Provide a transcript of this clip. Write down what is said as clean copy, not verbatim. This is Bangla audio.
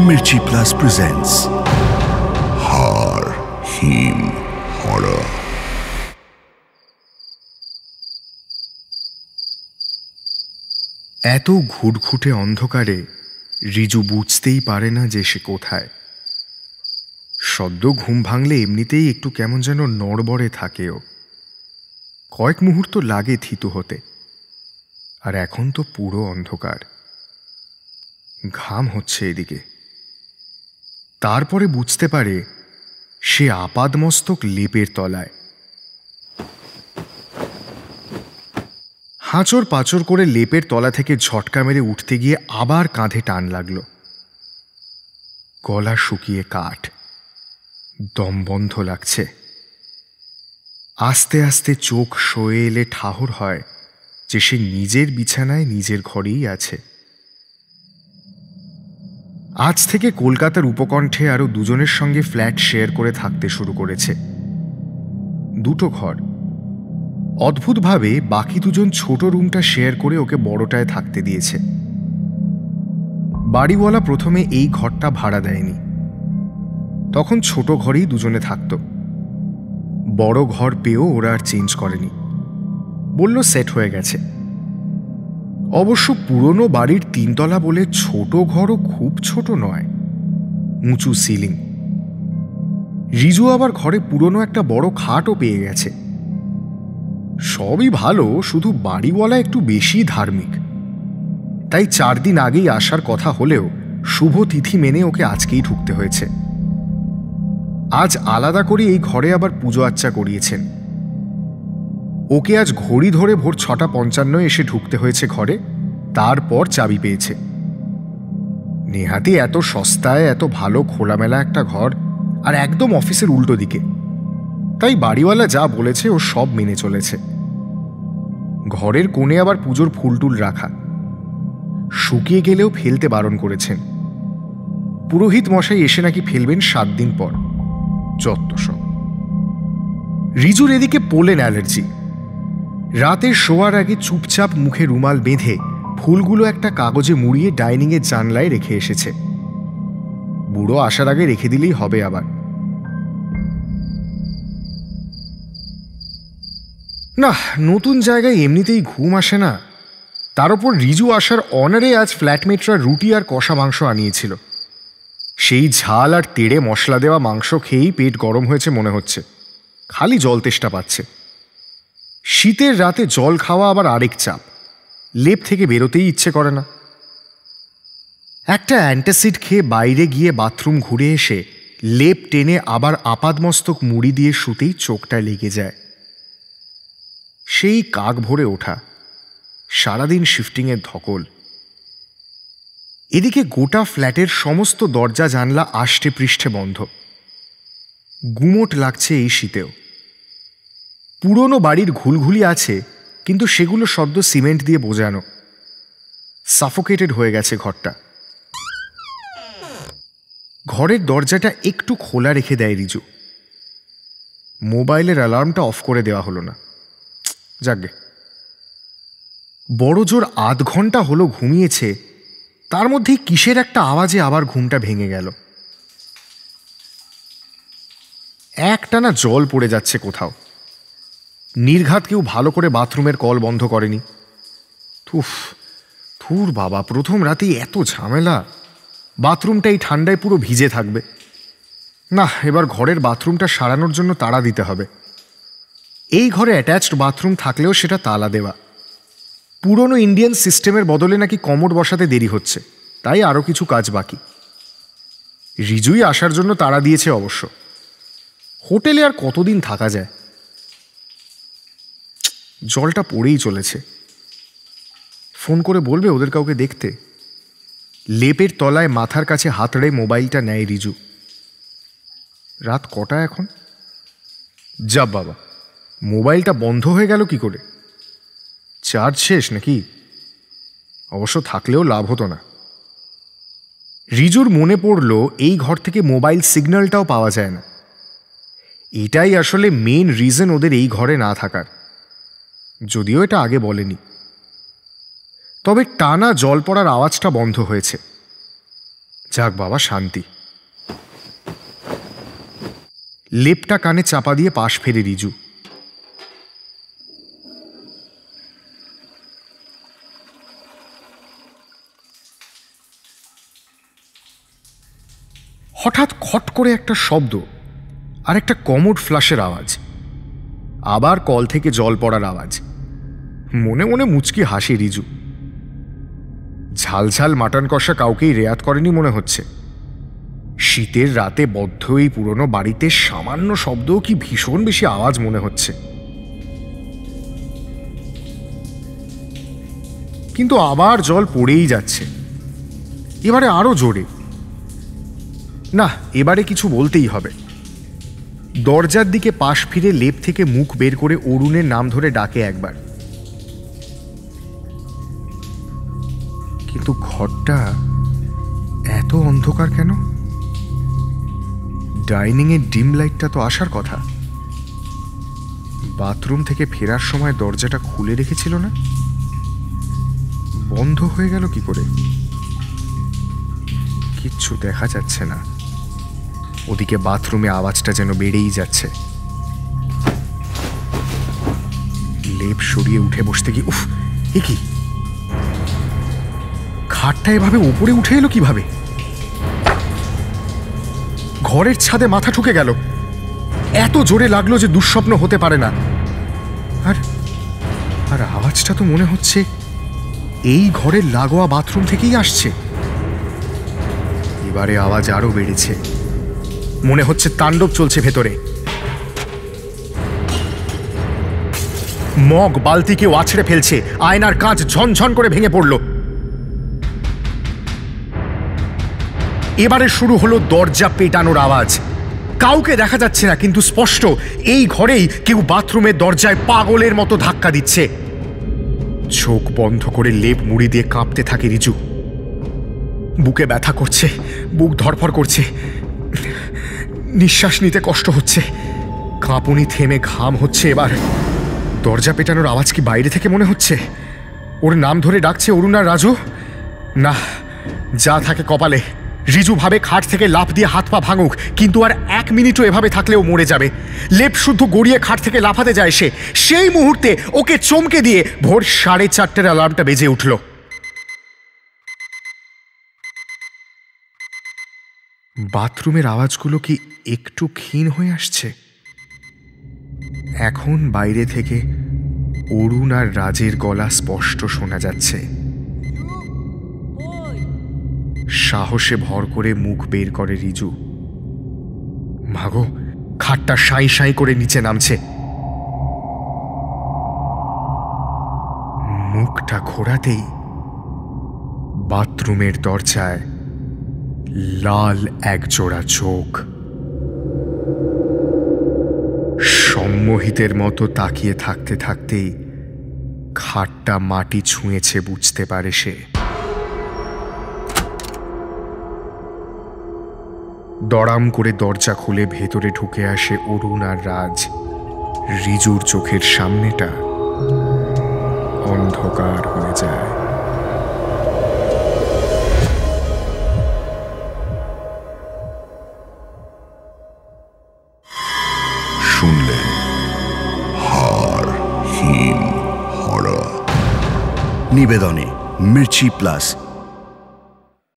Mirchi Plus presents Har Him Horror. এত ঘুটঘুটে অন্ধকারে রিজু বুঝতেই পারে না যে সে কোথায়। সদ্য ঘুম ভাঙলে এমনিতেই একটু কেমন যেন নড়বড়ে থাকেও। কয়েক মুহূর্ত লাগে থিতু হতে, আর এখন তো পুরো অন্ধকার। ঘাম হচ্ছে এদিকে। তারপরে বুঝতে পারে সে আপাদমস্তক লেপের তলায়। হাঁচড় পাঁচড় করে লেপের তলা থেকে ঝটকা মেরে উঠতে গিয়ে আবার কাঁধে টান লাগল। গলা শুকিয়ে কাঠ, দম বন্ধ লাগছে। আস্তে আস্তে চোখ সয়ে এলে ঠাহর হয় যে সে নিজের বিছানায় নিজের ঘরেই আছে। আজ থেকে কলকাতার উপকণ্ঠে আরো দুজনের সঙ্গে ফ্ল্যাট শেয়ার করে থাকতে শুরু করেছে। দুটো ঘর। অদ্ভুতভাবে বাকি দুজন ছোট রুমটা শেয়ার করে ওকে বড়টায় থাকতে দিয়েছে। বাড়িওয়ালা প্রথমে এই ঘরটা ভাড়া দেয়নি, তখন ছোট ঘরেই দুজনে থাকত। বড় ঘর পেয়েও ওরা আর চেঞ্জ করেনি, বলল সেট হয়ে গেছে। অবশ্য পুরনো বাড়ির 3 তলা বলে ছোট ঘরও খুব ছোট নয়, উঁচু সিলিং। রিজু আবার ঘরে পুরনো একটা বড় খাটও পেয়ে গেছে। সবই ভালো, শুধু বাড়িওয়ালা একটু বেশি ধার্মিক। তাই 4 দিন আগেই আসার কথা হলেও শুভ তিথি মেনে ওকে আজকেই ঢুকতে হয়েছে। আজ আলাদা করে এই ঘরে আবার পুজো আচ্চা করিয়েছেন। ওকে আজ ঘড়ি ধরে ভোর 6:55 এসে ঢুকতে হয়েছে ঘরে, তারপর চাবি পেয়েছে। নেহাতি এত সস্তায় এত ভালো খোলামেলা একটা ঘর, আর একদম অফিসের উল্টো দিকে। তাই বাড়িওয়ালা যা বলেছে ও সব মেনে চলেছে। ঘরের কোণে আবার পুজোর ফুলটুল রাখা, শুকিয়ে গেলেও ফেলতে বারণ করেছেন। পুরোহিত মশাই এসে নাকি ফেলবেন 7 দিন পর। যত সব। রিজুর এদিকে পোলেন অ্যালার্জি। রাতে শোয়ার আগে চুপচাপ মুখে রুমাল বেঁধে ফুলগুলো একটা কাগজে মুড়িয়ে ডাইনিংয়ের জানলায় রেখে এসেছে। বুড়ো আসার আগে রেখে দিলেই হবে। আবার না, নতুন জায়গায় এমনিতেই ঘুম আসে না। তার উপর রিজু আসার অনারে আজ ফ্ল্যাটমেটরা রুটি আর কষা মাংস আনিয়েছিল। সেই ঝাল আর তেড়ে মশলা দেওয়া মাংস খেয়েই পেট গরম হয়েছে মনে হচ্ছে, খালি জল তেষ্টা পাচ্ছে। শীতের রাতে জল খাওয়া আবার আরেক চাপ, লেপ থেকে বেরোতেই ইচ্ছে করে না। একটা অ্যান্টাসিড খেয়ে বাইরে গিয়ে বাথরুম ঘুরে এসে লেপ টেনে আবার আপাদমস্তক মুড়ি দিয়ে শুতেই চোখটা লেগে যায়। সেই কাক ভরে ওঠা, সারাদিন শিফটিংয়ের ধকল। এদিকে গোটা ফ্ল্যাটের সমস্ত দরজা জানলা আষ্টে পৃষ্ঠে বন্ধ। গুমোট লাগছে এই শীতেও। পুরনো বাড়ির ঘুলঘুলি আছে, কিন্তু সেগুলো সদ্য সিমেন্ট দিয়ে বোঝানো। সাফোকেটেড হয়ে গেছে ঘরটা। ঘরের দরজাটা একটু খোলা রেখে দেয় রিজু। মোবাইলের অ্যালার্মটা অফ করে দেওয়া হলো না। যাকগে, বড় জোর 8 ঘন্টা হলো ঘুমিয়েছে, তার মধ্যেই কিসের একটা আওয়াজে আবার ঘুমটা ভেঙে গেল। একটানা জল পড়ে যাচ্ছে কোথাও। নির্ঘাত কেউ ভালো করে বাথরুমের কল বন্ধ করেনি। থুর বাবা, প্রথম রাতেই এত ঝামেলা। বাথরুমটা এই ঠান্ডায় পুরো ভিজে থাকবে। না, এবার ঘরের বাথরুমটা সারানোর জন্য তাড়া দিতে হবে। এই ঘরে অ্যাটাচড বাথরুম থাকলেও সেটা তালা দেওয়া। পুরনো ইন্ডিয়ান সিস্টেমের বদলে নাকি কমোড বসাতে দেরি হচ্ছে, তাই আরও কিছু কাজ বাকি। রিজুই আসার জন্য তাড়া দিয়েছে অবশ্য। হোটেলে আর কতদিন থাকা যায়। জলটা পড়েই চলেছে। ফোন করে বলবে ওদের কাউকে দেখতে। লেপের তলায় মাথার কাছে হাতড়ে মোবাইলটা নেয় রিজু। রাত কটা এখন? যা বাবা, মোবাইলটা বন্ধ হয়ে গেল কি করে? চার্জ শেষ নাকি? অবশ্য থাকলেও লাভ হতো না। রিজুর মনে পড়ল এই ঘর থেকে মোবাইল সিগন্যালটাও পাওয়া যায় না। এটাই আসলে মেন রিজন ওদের এই ঘরে না থাকার, যদিও এটা আগে বলেনি। তবে টানা জল পড়ার আওয়াজটা বন্ধ হয়েছে। যাক বাবা, শান্তি। লেপটা কানে চাপা দিয়ে পাশ ফেরে রিজু। হঠাৎ খট করে একটা শব্দ আর একটা কমোড ফ্লাশের আওয়াজ, আবার কল থেকে জল পড়ার আওয়াজ। মনে মনে মুচকি হাসি রিজু। ঝালঝাল মাটন কষা কাউকেই রেয়াত করেনি মনে হচ্ছে। শীতের রাতে বদ্ধ এই পুরনো বাড়িতে সামান্য শব্দও কি ভীষণ বেশি আওয়াজ মনে হচ্ছে। কিন্তু আবার জল পড়েই যাচ্ছে, এবারে আরো জোরে। না, এবারে কিছু বলতেই হবে। দরজার দিকে পাশ ফিরে লেপ থেকে মুখ বের করে অরুণের নাম ধরে ডাকে একবার। কিন্তু ঘরটা এত অন্ধকার কেন? ডাইনিং এর ডিম লাইটটা তো আসার কথা। বাথরুম থেকে ফেরার সময় দরজাটা খুলে রেখেছিল না? বন্ধ হয়ে গেল কি করে? কিচ্ছু দেখা যাচ্ছে না। ওদিকে বাথরুমে আওয়াজটা যেন বেড়েই যাচ্ছে। লেপ সরিয়ে উঠে বসতে গিয়ে, উফ, এ কি? খাটটা এভাবে উপরে উঠে এলো কিভাবে? ঘরের ছাদে মাথা ঠুকে গেল। এত জোরে লাগলো যে দুঃস্বপ্ন হতে পারে না। আর আওয়াজটা তো মনে হচ্ছে এই ঘরের লাগোয়া বাথরুম থেকেই আসছে। এবারে আওয়াজ আরো বেড়েছে। মনে হচ্ছে তাণ্ডব চলছে ভেতরে। মগ বালতিকে আছড়ে ফেলছে, আয়নার কাঁচ ঝনঝন করে ভেঙে পড়ল। এবারে শুরু হলো দরজা পেটানোর আওয়াজ। কাউকে দেখা যাচ্ছে না, কিন্তু স্পষ্ট এই ঘরেই কেউ বাথরুমের দরজায় পাগলের মতো ধাক্কা দিচ্ছে। চোখ বন্ধ করে লেপ মুড়ি দিয়ে কাঁপতে থাকে রিজু। বুকে ব্যথা করছে, বুক ধড়ফড় করছে, নিঃশ্বাস নিতে কষ্ট হচ্ছে, কাঁপুনি থেমে ঘাম হচ্ছে। এবার দরজা পেটানোর আওয়াজ কি বাইরে থেকে মনে হচ্ছে? ওর নাম ধরে ডাকছে অরুণ আর রাজু? না, যা থাকে কপালে। রিজু ভাবে খাট থেকে লাফ দিয়ে হাত পা ভাঙুক, কিন্তু আর 1 মিনিটও এভাবে থাকলেও মরে যাবে। লেপ শুদ্ধ গড়িয়ে খাট থেকে লাফাতে যায় সে। সেই মুহূর্তে ওকে চমকে দিয়ে ভোর 4:30 অ্যালার্মটা বেজে উঠল। বাথরুমের আওয়াজগুলো কি একটু ক্ষীণ হয়ে আসছে? এখন বাইরে থেকে অরুণ আর রাজের গলা স্পষ্ট শোনা যাচ্ছে। সাহসে ভর করে মুখ বের করে রিজু। মাগো, খাটটা সাঁই সাঁই করে নিচে নামছে। মুখটা ঘোরাতেই বাথরুমের দরজায় লাল একজোড়া চোখ সম্মোহিতের মতো তাকিয়ে থাকতে থাকতেই খাটটা মাটি ছুঁয়েছে বুঝতে পারে সে। দড়াম করে দরজা খুলে ভেতরে ঢুকে আসে অরুণ আর রাজ। রিজুর চোখের সামনেটা অন্ধকার হয়ে যায়। শুনলেন হার হিম হরর, নিবেদনে মির্চি প্লাস।